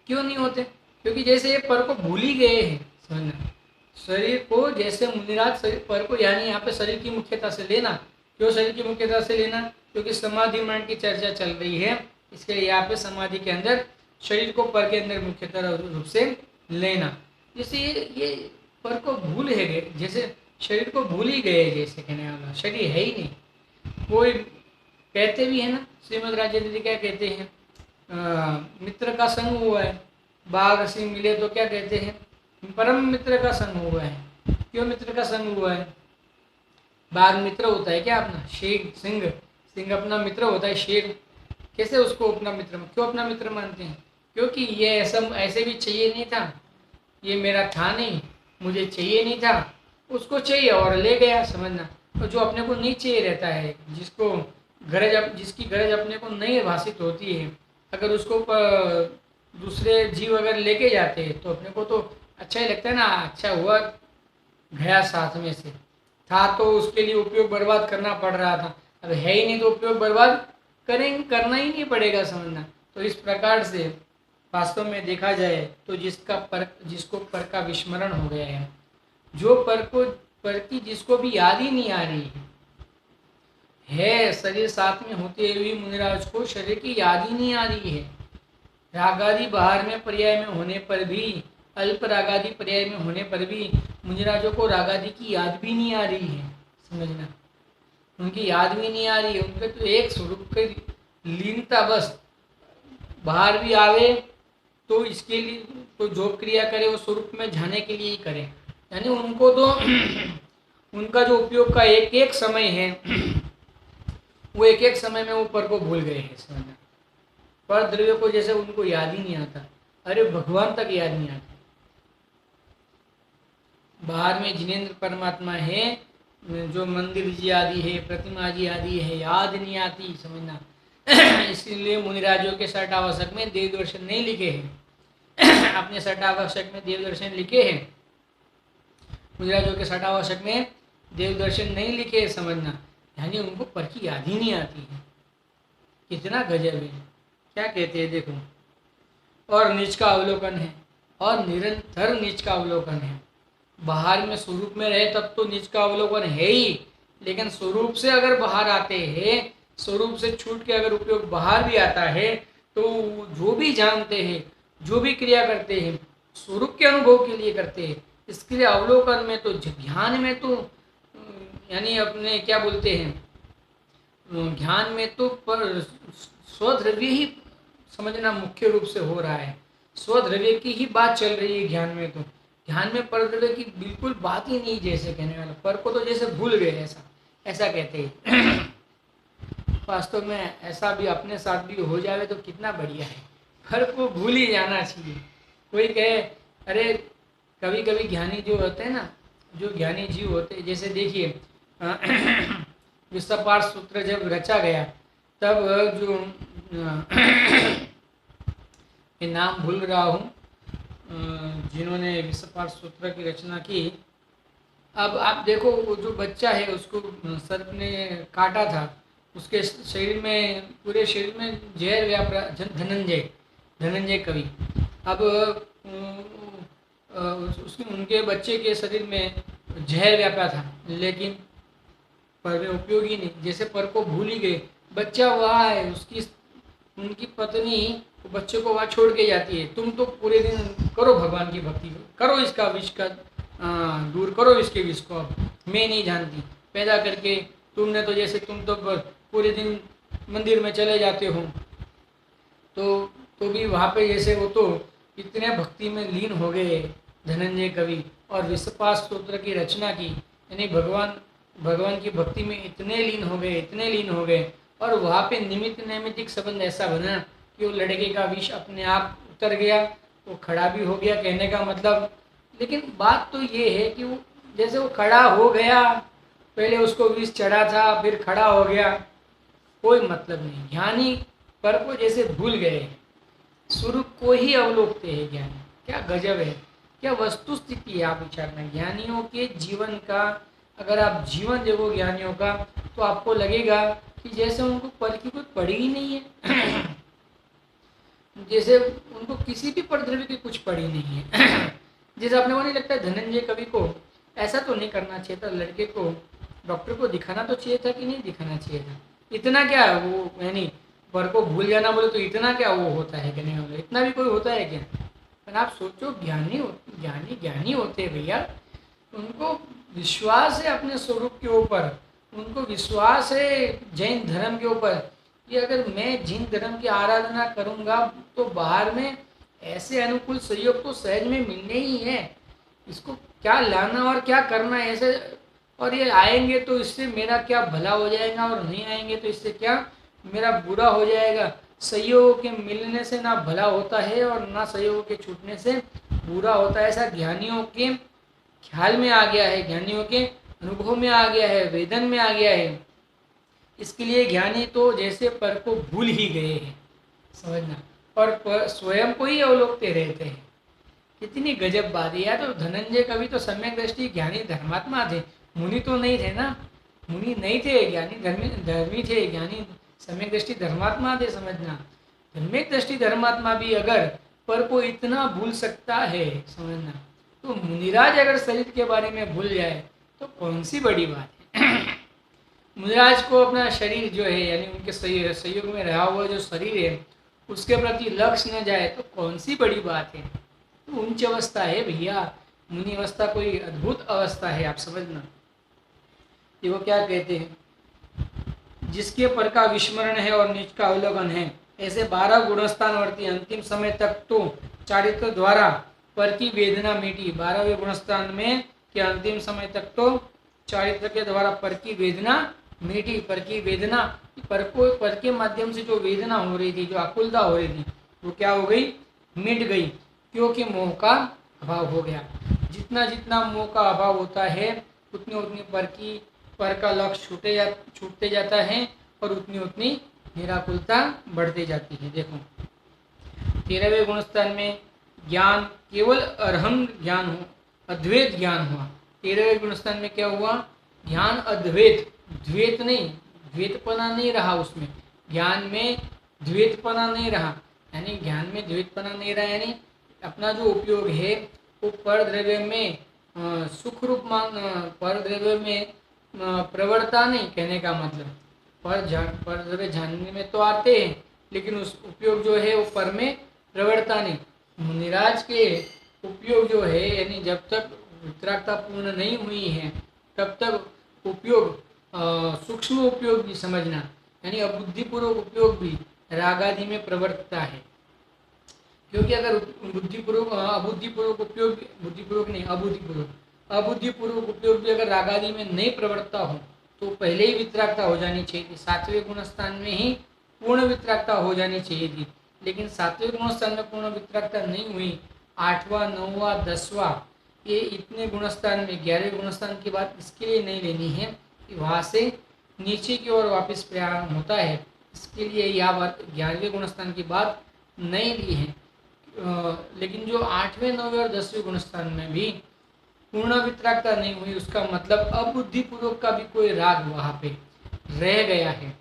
क्यों नहीं होते? क्योंकि जैसे ये पर को भूल ही गए हैं, समझना, शरीर को, जैसे मुनिराज शरीर पर को, यानी यहाँ पे शरीर की मुख्यता से लेना। क्यों शरीर की मुख्यता से लेना? क्योंकि समाधि मन की चर्चा चल रही है, इसके लिए यहाँ पे समाधि के अंदर शरीर को पर के अंदर मुख्यतः रूप से लेना। जैसे ये पर को भूल है गए, जैसे शरीर को भूल ही गए, जैसे कहने वाला शरीर है ही नहीं। कोई कहते भी है ना, श्रीमद राजेंद्र जी क्या कहते हैं, मित्र का संग हुआ है, बाघ सिंह मिले तो क्या कहते हैं, परम मित्र का संग हुआ है। क्यों मित्र का संग हुआ है? बाघ मित्र होता है क्या अपना? शेर, सिंह अपना मित्र होता है। शेर कैसे उसको अपना मित्र, क्यों अपना मित्र मानते हैं? क्योंकि ये ऐसे भी चाहिए नहीं था, ये मेरा था नहीं, मुझे चाहिए नहीं था, उसको चाहिए और ले गया, समझना। तो जो अपने को नहीं चाहिए रहता है, जिसकी गरज अपने को नहीं भाषित होती है, अगर उसको दूसरे जीव अगर लेके जाते हैं तो अपने को तो अच्छा ही लगता है ना, अच्छा हुआ गया साथ में से, था तो उसके लिए उपयोग बर्बाद करना पड़ रहा था, अब है ही नहीं तो उपयोग बर्बाद करना ही नहीं पड़ेगा, समझना। तो इस प्रकार से वास्तव में देखा जाए तो जिसको पर का विस्मरण हो गया है, जो पर की जिसको भी याद ही नहीं आ रही है, शरीर साथ में होते हुए मुनिराज को शरीर की याद ही नहीं आ रही है। रागादि बाहर में पर्याय में होने पर भी, अल्प रागादि पर्याय में होने पर भी मुनिराजों को रागादि की याद भी नहीं आ रही है, समझना, उनकी याद भी नहीं आ रही है। उनके तो एक स्वरूप की लीनता, बस बाहर भी आवे तो इसके लिए तो जो क्रिया करे वो स्वरूप में जाने के लिए ही करे, यानी उनको तो उनका जो उपयोग का एक एक समय है, वो एक एक समय में ऊपर को भूल गए हैं, समझना। पर द्रव्य को जैसे उनको याद ही नहीं आता, अरे भगवान तक याद नहीं आता। बाहर में जिनेंद्र परमात्मा है, जो मंदिर जी आदि है, प्रतिमा जी आदि है, याद नहीं आती, समझना। इसलिए मुनिराजों के षटावशक में देव दर्शन नहीं लिखे हैं। अपने षटावशक में देव दर्शन लिखे हैं, मुनिराजों के षटावशक में देव दर्शन नहीं लिखे, समझना, यानी उनको पर की याद ही नहीं आती है। कितना गजब है, क्या कहते हैं देखो, और नीच का अवलोकन है, और निरंतर नीच का अवलोकन है। बाहर में स्वरूप में रहे तब तो नीच का अवलोकन है ही, लेकिन स्वरूप से अगर बाहर आते हैं, स्वरूप से छूट के अगर उपयोग बाहर भी आता है, तो जो भी जानते हैं, जो भी क्रिया करते हैं, स्वरूप के अनुभव के लिए करते हैं। इसके लिए अवलोकन में तो, ध्यान में तो, यानी अपने क्या बोलते हैं, ध्यान में तो पर स्वद्रव्य ही समझना मुख्य रूप से हो रहा है, स्वद्रव्य की ही बात चल रही है ज्ञान में। तो ध्यान में परद्रव्य की बिल्कुल बात ही नहीं, जैसे कहने वाला, पर को तो जैसे भूल गए, ऐसा कहते हैं। वास्तव में ऐसा भी अपने साथ भी हो जाए तो कितना बढ़िया है, पर को भूल ही जाना चाहिए। कोई कहे, अरे कभी कभी ज्ञानी जो होते हैं ना, जो ज्ञानी जीव होते हैं, जैसे देखिए विश्वपाठ सूत्र जब रचा गया तब जो ये नाम भूल रहा हूँ, जिन्होंने विषपार सूत्र की रचना की। अब आप देखो, वो जो बच्चा है उसको सर्प ने काटा था, उसके शरीर में, पूरे शरीर में जहर व्याप रहा। धनंजय, धनंजय कवि। अब उसके, उनके बच्चे के शरीर में जहर व्यापा था, लेकिन पर वे उपयोगी नहीं। जैसे पर को भूल ही गए, बच्चा वहाँ है, उसकी उनकी पत्नी बच्चे को वहाँ छोड़ के जाती है। तुम तो पूरे दिन करो भगवान की भक्ति, करो इसका विष का दूर करो इसके विष को। अब मैं नहीं जानती, पैदा करके तुमने तो, जैसे तुम तो पूरे दिन मंदिर में चले जाते हो, तो भी वहाँ पे जैसे वो तो इतने भक्ति में लीन हो गए धनंजय कवि, और विषपार स्तोत्र की रचना की। यानी भगवान की भक्ति में इतने लीन हो गए, इतने लीन हो गए, और वहाँ पे निमित्त नैमित्तिक संबंध ऐसा बना कि वो लड़के का विष अपने आप उतर गया, वो खड़ा भी हो गया, कहने का मतलब। लेकिन बात तो ये है कि वो जैसे वो खड़ा हो गया, पहले उसको विष चढ़ा था, फिर खड़ा हो गया, कोई मतलब नहीं। ज्ञानी पर को जैसे भूल गए, स्वरूप को ही अवलोकते हैं ज्ञानी। क्या गजब है, क्या वस्तु स्थिति है। आप विचारना, ज्ञानियों के जीवन का अगर आप जीवन देखो ज्ञानियों का, तो आपको लगेगा कि जैसे उनको पर की कुछ पड़ी ही नहीं है जैसे उनको किसी भी परद्रव्य की कुछ पड़ी नहीं है जैसे अपने को नहीं लगता धनंजय कवि को ऐसा तो नहीं करना चाहिए था, लड़के को डॉक्टर को दिखाना तो चाहिए था कि नहीं दिखाना चाहिए था। इतना क्या वो, यानी पर को भूल जाना बोले तो इतना क्या वो होता है कि नहीं, इतना भी कोई होता है क्या। पर आप सोचो, ज्ञानी होते हैं भैया, उनको विश्वास है अपने स्वरूप के ऊपर, उनको विश्वास है जैन धर्म के ऊपर कि अगर मैं जैन धर्म की आराधना करूंगा तो बाहर में ऐसे अनुकूल सहयोग तो सहज में मिलने ही है। इसको क्या लाना और क्या करना है ऐसे, और ये आएंगे तो इससे मेरा क्या भला हो जाएगा, और नहीं आएंगे तो इससे क्या मेरा बुरा हो जाएगा। सहयोग के मिलने से ना भला होता है और ना सहयोग के छूटने से बुरा होता है, ऐसा ज्ञानियों के ख्याल में आ गया है, ज्ञानियों के अनुभव में आ गया है, वेदन में आ गया है। इसके लिए ज्ञानी तो जैसे पर को भूल ही गए हैं, समझना, और स्वयं को ही अवलोकते रहते हैं। कितनी गजब बात है यार। तो धनंजय कवि तो सम्यक दृष्टि ज्ञानी धर्मात्मा थे, मुनि तो नहीं थे ना, मुनि नहीं थे, ज्ञानी धर्मी थे, ज्ञानी सम्यक दृष्टि धर्मात्मा थे, समझना। सम्यक दृष्टि धर्मात्मा भी अगर पर को इतना भूल सकता है, समझना, तो मुनिराज अगर शरीर के बारे में भूल जाए तो कौन सी बड़ी बात है मुनिराज को अपना शरीर जो है, यानी उनके सहयोग में रहा हुआ जो शरीर है, उसके प्रति लक्ष्य न जाए तो कौन सी बड़ी बात है। तो उच्च अवस्था है भैया, मुनि अवस्था कोई अद्भुत अवस्था है, आप समझना। देखो क्या कहते हैं, जिसके पर का विस्मरण है और निज का अवलोकन है, ऐसे 12 गुणस्थानवर्ती अंतिम समय तक तो चारित्र द्वारा पर की वेदना मिटी। 12वें गुणस्थान में के अंतिम समय तक तो चारित्र के द्वारा पर की वेदना मिटी। पर की वेदना, पर के माध्यम से जो वेदना हो रही थी, जो आकुलता हो रही थी, वो क्या हो गई, मिट गई, क्योंकि मोह का अभाव हो गया। जितना जितना मोह का अभाव होता है उतनी उतनी पर का लक्ष्य छूटते जाता है, और उतनी उतनी निराकुलता बढ़ते जाती है। देखो 13वें गुणस्थान में ज्ञान केवल अरहम ज्ञान हो, अद्वैत ज्ञान हुआ। 13वें गुणस्थान में क्या हुआ, ज्ञान अद्वैत, द्वैत नहीं, द्वैतपना नहीं रहा उसमें, ज्ञान में द्वैतपना नहीं रहा, यानी ज्ञान में द्वैतपना नहीं रहा, यानी अपना जो उपयोग है वो पर द्रव्य में सुख रूप मान, पर द्रव्य में प्रवृत्ता नहीं, कहने का मतलब पर द्रव्य जानने में तो आते हैं, लेकिन उस उपयोग जो है वो पर में प्रवृत्ता नहीं। मुनिराज के उपयोग जो है, यानी जब तक वितरागता पूर्ण नहीं हुई है तब तक उपयोग, सूक्ष्म उपयोग भी समझना, यानी अबुद्धिपूर्वक उपयोग भी रागादि में प्रवर्तता है। क्योंकि अगर अबुद्धिपूर्वक उपयोग, बुद्धिपूर्वक नहीं, अबुद्धिपूर्वक उपयोग भी अगर रागादि में नहीं प्रवर्तता हो तो पहले ही वितरागता हो जानी चाहिए थी। 7वें गुणस्थान में ही पूर्ण वितरागता हो जानी चाहिए थी, लेकिन 7वें गुणस्थान में पूर्ण वितरागता नहीं हुई। 8वां 9वां 10वां ये इतने गुणस्थान में, 11वें गुणस्थान की बात इसके लिए नहीं लेनी है कि वहाँ से नीचे की ओर वापस प्रयाण होता है, इसके लिए यह बात 11वें गुणस्थान की बात नहीं ली है। लेकिन जो 8वें 9वें और 10वें गुणस्थान में भी पूर्ण वितरागता नहीं हुई, उसका मतलब अबुद्धिपूर्वक का भी कोई राग वहां पे रह गया है,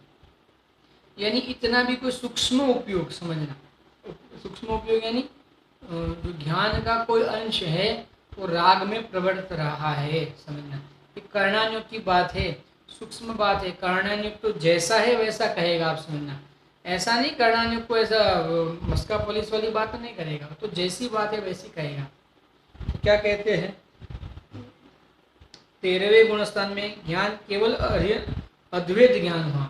यानी इतना भी कोई सूक्ष्म उपयोग, समझना सूक्ष्म उपयोग यानी जो ज्ञान का कोई अंश है वो राग में प्रवर्त रहा है, समझना। ये कर्णानुग की बात है, सूक्ष्म बात है। कर्णानुग तो जैसा है वैसा कहेगा, आप समझना। ऐसा नहीं कर्णानुग को ऐसा मस्का पुलिस वाली बात नहीं करेगा, तो जैसी बात है वैसी कहेगा। तो क्या कहते हैं 13वें गुणस्थान में ज्ञान केवल अद्वैत ज्ञान हुआ।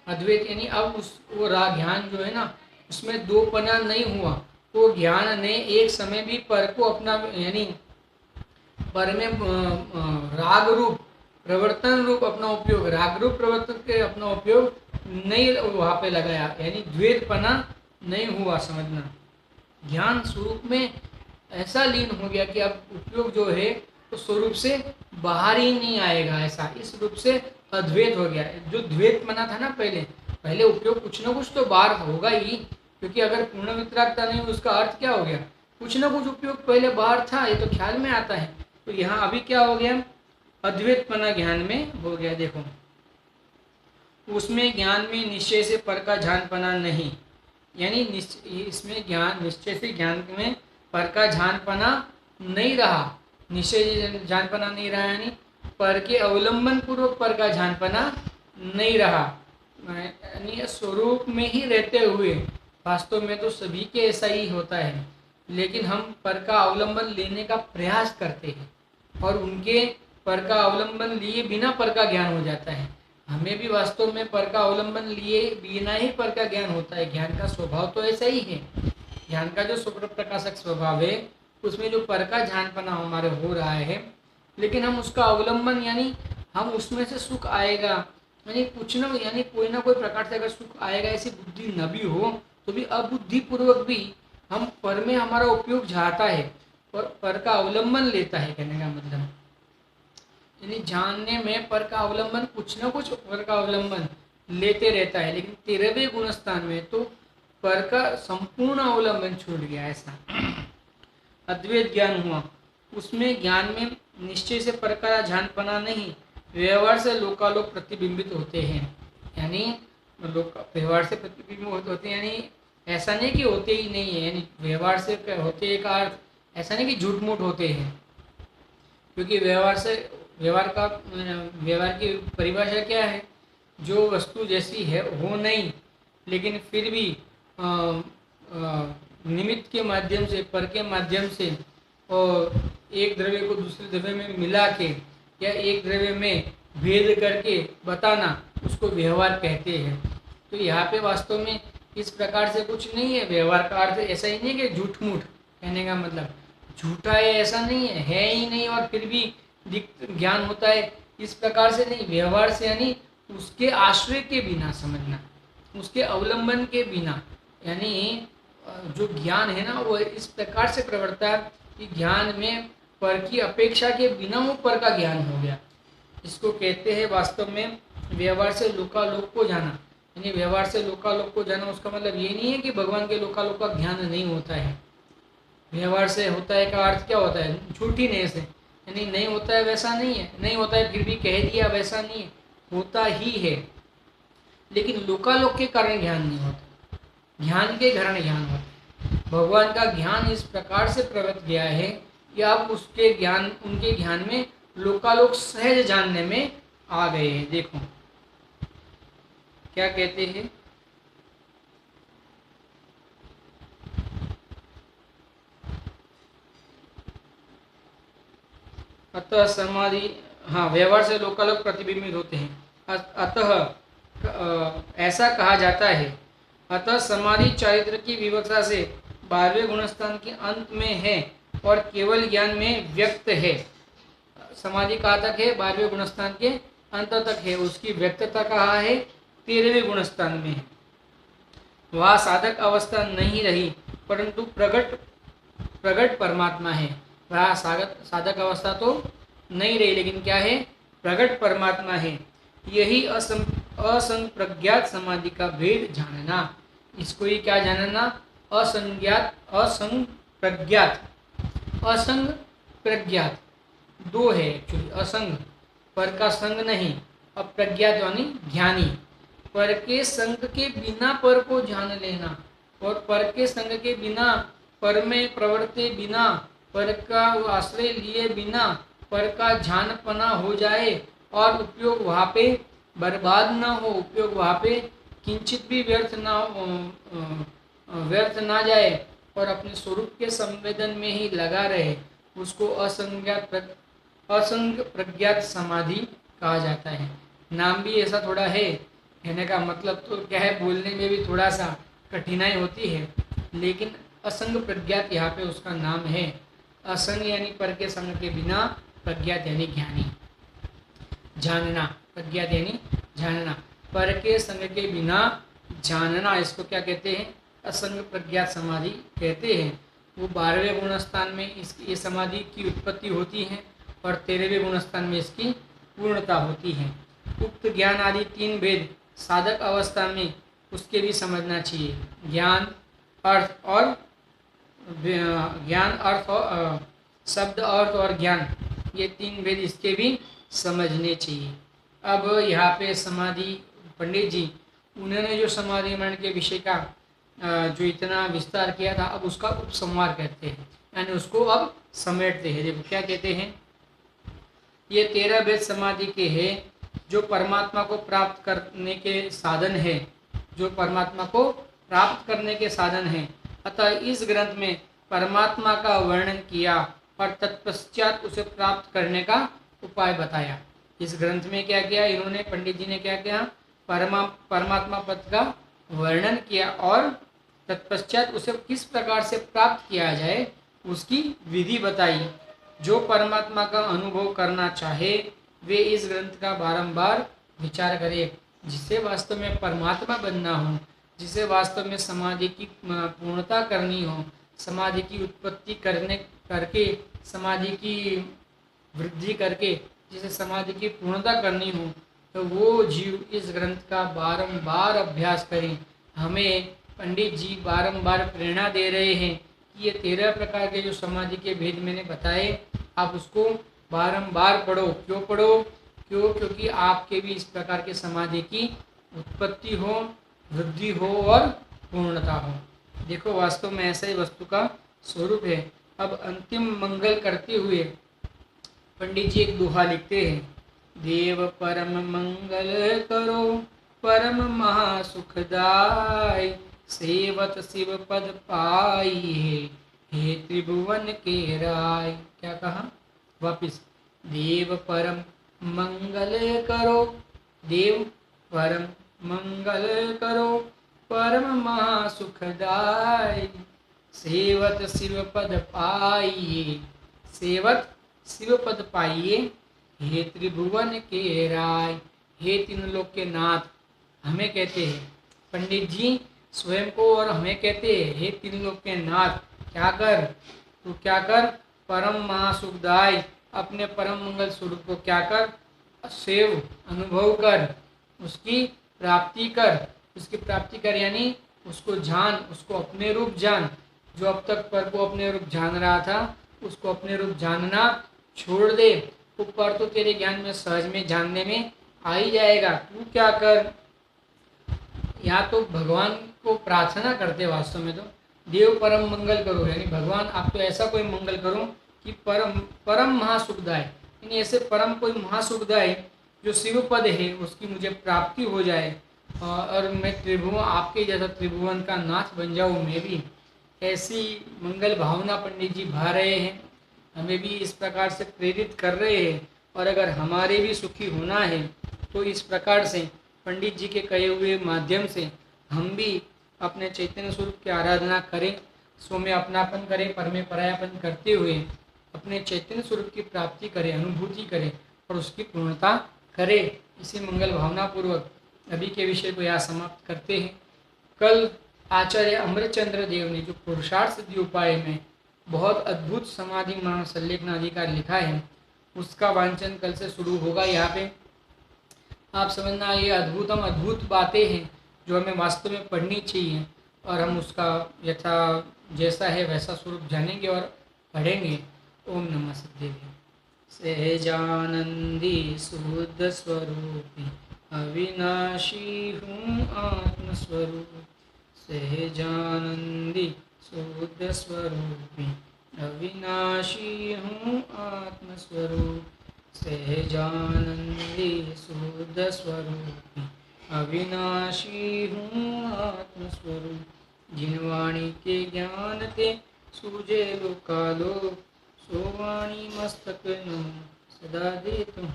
अद्वैत यानी अब उस वो राग ज्ञान जो है ना, उसमें दो पना नहीं हुआ। तो ज्ञान ने एक समय भी पर को अपना, यानी पर में राग रूप प्रवर्तन रूप अपना उपयोग, राग रूप प्रवर्तन के अपना उपयोग नहीं वहां पे लगाया, यानी द्वैतपना नहीं हुआ, समझना। ज्ञान स्वरूप में ऐसा लीन हो गया कि अब उपयोग जो है तो स्वरूप से बाहर ही नहीं आएगा, ऐसा इस रूप से अद्वैत हो गया। जो द्वैत मना था ना, पहले उपयोग कुछ ना कुछ तो बाहर होगा ही, क्योंकि अगर पूर्ण वितरागता नहीं उसका अर्थ क्या हो गया, कुछ ना कुछ उपयोग पहले बाहर था, ये तो ख्याल में आता है। तो यहाँ अभी क्या हो गया, अद्वैतपना ज्ञान में हो गया। देखो उसमें ज्ञान में निश्चय से पर का झानपना नहीं, यानी इसमें ज्ञान निश्चय से ज्ञान में पर का झानपना नहीं रहा, निश्चय झानपना नहीं रहा, यानी पर के अवलंबन पूर्वक पर का झानपना नहीं रहा, यानी स्वरूप में ही रहते हुए। वास्तव में तो सभी के ऐसा ही होता है, लेकिन हम पर का अवलंबन लेने का प्रयास करते हैं और उनके पर का अवलंबन लिए बिना पर का ज्ञान हो जाता है। हमें भी वास्तव में पर का अवलंबन लिए बिना ही पर का ज्ञान होता है। ज्ञान का स्वभाव तो ऐसा ही है। ज्ञान का जो स्वरूप प्रकाशक स्वभाव है उसमें जो पर का झानपना हमारे हो रहा है, लेकिन हम उसका अवलंबन, यानी हम उसमें से सुख आएगा, यानी कुछ न, यानी कोई ना कोई प्रकार से अगर सुख आएगा ऐसी बुद्धि न भी हो तो भी अबुद्धिपूर्वक भी हम पर में हमारा उपयोग चाहता है और पर का अवलंबन लेता है, कहने का मतलब। यानी जानने में पर का अवलंबन, कुछ न कुछ पर का अवलंबन लेते रहता है, लेकिन 13वें गुणस्थान में तो पर का संपूर्ण अवलंबन छूट गया, ऐसा अद्वैत ज्ञान हुआ। उसमें ज्ञान में निश्चय से पर का झानपना नहीं, व्यवहार से लोकालोक प्रतिबिंबित होते हैं, यानी व्यवहार से प्रतिबिंबित होते हैं, यानी ऐसा नहीं कि होते ही नहीं है, यानी व्यवहार से होते का अर्थ ऐसा नहीं कि झूठ मूठ होते हैं, क्योंकि व्यवहार की परिभाषा क्या है, जो वस्तु जैसी है वो नहीं, लेकिन फिर भी निमित्त के माध्यम से, पर के माध्यम से, और एक द्रव्य को दूसरे द्रव्य में मिला के या एक द्रव्य में भेद करके बताना, उसको व्यवहार कहते हैं। तो यहाँ पे वास्तव में इस प्रकार से कुछ नहीं है। व्यवहार का अर्थ ऐसा ही नहीं कि झूठ मूठ, कहने का मतलब झूठा है ऐसा नहीं है ही नहीं, और फिर भी ज्ञान होता है, इस प्रकार से नहीं। व्यवहार से यानी उसके आश्रय के बिना, समझना, उसके अवलंबन के बिना, यानी जो ज्ञान है ना वो इस प्रकार से प्रवर्ता है कि ज्ञान में पर की अपेक्षा के बिना वो पर का ज्ञान हो गया। इसको कहते हैं वास्तव में व्यवहार से लोकालोक को जाना। यानी व्यवहार से लोकालोक को जाना, उसका मतलब ये नहीं है कि भगवान के लोकालोक का ज्ञान नहीं होता है। व्यवहार से होता है का अर्थ क्या होता है, झूठी नहीं से, यानी नहीं होता है वैसा नहीं है, नहीं होता है फिर भी कह दिया वैसा नहीं है, होता ही है, लेकिन लोकालोक के कारण ज्ञान नहीं होता, ज्ञान के कारण ज्ञान होता। भगवान का ज्ञान इस प्रकार से प्रवृत्त गया है कि आप उसके ज्ञान, उनके ज्ञान में लोकालोक सहज जानने में आ गए हैं। देखो क्या कहते हैं, अतः समाधि, हाँ, व्यवहार से लोकालोक प्रतिबिंबित होते हैं। अतः ऐसा कहा जाता है, अतः समाधि चारित्र की विवक्षा से 12वें गुणस्थान के अंत में है और केवल ज्ञान में व्यक्त है। समाधि कहाँ तक है, 12वें गुणस्थान के अंत तक है, उसकी व्यक्तता कहाँ है, 13वें गुणस्थान में है। वह साधक अवस्था नहीं रही, परंतु प्रगट परमात्मा है। वह साधक अवस्था तो नहीं रही, लेकिन क्या है, प्रगट परमात्मा है। यही असंग प्रज्ञात समाधि का भेद जानना। इसको ही क्या जानना? असंज्ञात, असंग प्रज्ञात, असंग प्रज्ञात दो है एक्चुअली। असंग पर का संग नहीं, अब प्रज्ञात यानी ज्ञानी। पर के संग के बिना पर को जान लेना, और पर के संग के बिना, पर में प्रवर्ते बिना, पर का आश्रय लिए बिना पर का झानपना हो जाए और उपयोग वहाँ पे बर्बाद न हो, उपयोग वहाँ पे किंचित भी व्यर्थ ना जाए और अपने स्वरूप के संवेदन में ही लगा रहे, उसको असंग प्रज्ञात समाधि कहा जाता है। नाम भी ऐसा थोड़ा है, कहने का मतलब तो क्या है, बोलने में भी थोड़ा सा कठिनाई होती है, लेकिन असंग प्रज्ञात यहाँ पे उसका नाम है। असंग यानी पर के संग के बिना, प्रज्ञात यानी ज्ञानी, जानना। प्रज्ञात यानी जानना, पर के संग के बिना जानना, इसको क्या कहते हैं? असंग प्रज्ञात समाधि कहते हैं। वो 12वें गुणस्थान में इसकी ये समाधि की उत्पत्ति होती है और 13वें गुणस्थान में इसकी पूर्णता होती है। उक्त ज्ञान आदि 3 भेद साधक अवस्था में उसके भी समझना चाहिए। ज्ञान, अर्थ और शब्द, अर्थ और ज्ञान, ये 3 भेद इसके भी समझने चाहिए। अब यहाँ पे समाधि पंडित जी उन्होंने जो समाधि मन के विषय का जो इतना विस्तार किया था, अब उसका उपसंहार कहते हैं, यानी उसको अब समेटते हैं। देखो क्या कहते हैं, ये 13 भेद समाधि के हैं जो परमात्मा को प्राप्त करने के साधन है, जो परमात्मा को प्राप्त करने के साधन है। अतः इस ग्रंथ में परमात्मा का वर्णन किया और तत्पश्चात उसे प्राप्त करने का उपाय बताया। इस ग्रंथ में क्या किया इन्होंने, पंडित जी ने क्या किया, परमात्मा पद का वर्णन किया और तत्पश्चात उसे किस प्रकार से प्राप्त किया जाए उसकी विधि बताई। जो परमात्मा का अनुभव करना चाहे वे इस ग्रंथ का बारंबार विचार करे। जिसे वास्तव में परमात्मा बनना हो, जिसे वास्तव में समाधि की पूर्णता करनी हो, समाधि की उत्पत्ति करके समाधि की वृद्धि करके जिसे समाधि की पूर्णता करनी हो, तो वो जीव इस ग्रंथ का बारंबार अभ्यास करें। हमें पंडित जी बारंबार प्रेरणा दे रहे हैं कि ये 13 प्रकार के जो समाधि के भेद मैंने बताए, आप उसको बारंबार पढ़ो। क्यों पढ़ो? क्योंकि आपके भी इस प्रकार के समाधि की उत्पत्ति हो, वृद्धि हो और पूर्णता हो। देखो वास्तव में ऐसा ही वस्तु का स्वरूप है। अब अंतिम मंगल करते हुए पंडित जी एक दोहा लिखते हैं, देव परम मंगल करो परम महासुखदाय, सेवत शिव पद पाई हे त्रिभुवन के राय। क्या कहा वापिस, देव परम मंगल करो, देव परम मंगल करो परम महासुखदाय, सेवत शिव पद पाइए, सेवत शिव पद पाइए हे त्रिभुवन के राय। हे तीन लोक के नाथ, हमें कहते हैं पंडित जी स्वयं को और हमें कहते हैं, हे तीन लोक के नाथ क्या कर, तू क्या कर, परम महासुखदाय अपने परम मंगल स्वरूप को क्या कर, सेव अनुभव कर, उसकी प्राप्ति कर। उसकी प्राप्ति कर यानी उसको जान, उसको अपने रूप जान। जो अब तक पर को अपने रूप जान रहा था उसको अपने रूप जानना छोड़ दे। ऊपर तो तेरे ज्ञान में सहज में जानने में आ ही जाएगा। तू क्या कर, यहाँ तो भगवान को प्रार्थना करते वास्तव में तो, देव परम मंगल करो, यानी भगवान आप तो ऐसा कोई मंगल करो कि परम महासुखदाय, यानी ऐसे परम कोई महासुखदाय जो शिव पद है उसकी मुझे प्राप्ति हो जाए और मैं त्रिभुवन आपके जैसा त्रिभुवन का नाथ बन जाऊँ। मैं भी ऐसी मंगल भावना पंडित जी भा रहे हैं, हमें भी इस प्रकार से प्रेरित कर रहे हैं। और अगर हमारे भी सुखी होना है तो इस प्रकार से पंडित जी के कहे हुए माध्यम से हम भी अपने चैतन्य स्वरूप की आराधना करें, स्व में अपनापन करें, पर में परायापन करते हुए अपने चैतन्य स्वरूप की प्राप्ति करें, अनुभूति करें और उसकी पूर्णता करें। इसी मंगल भावना पूर्वक अभी के विषय को यहाँ समाप्त करते हैं। कल आचार्य अमृतचंद्र देव ने जो पुरुषार्थ सिद्धि उपाय में बहुत अद्भुत समाधि मरण संलेखन अधिकार लिखा है उसका वांचन कल से शुरू होगा। यहाँ पे आप समझना, ये अद्भुतम अद्भुत बातें हैं जो हमें वास्तव में पढ़नी चाहिए, और हम उसका यथा जैसा है वैसा स्वरूप जानेंगे और पढ़ेंगे। ओम नमः सिद्धेभ्यो। सहजानंदी शुद्ध स्वरूपी अविनाशी हूँ आत्मस्वरूप। सहजानंदी शुद्ध स्वरूपी अविनाशी हूँ आत्मस्वरूप। सहजानंदी शुद्ध स्वरूपी अविनाशी हूँ आत्मस्वरूप। जिनवाणी के ज्ञान ते सूझे लोकालो, सोवाणी मस्तक नो सदा दे तुम।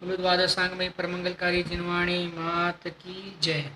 बोलो द्वादशांग में परमंगलकारी जिनवाणी मात की जय।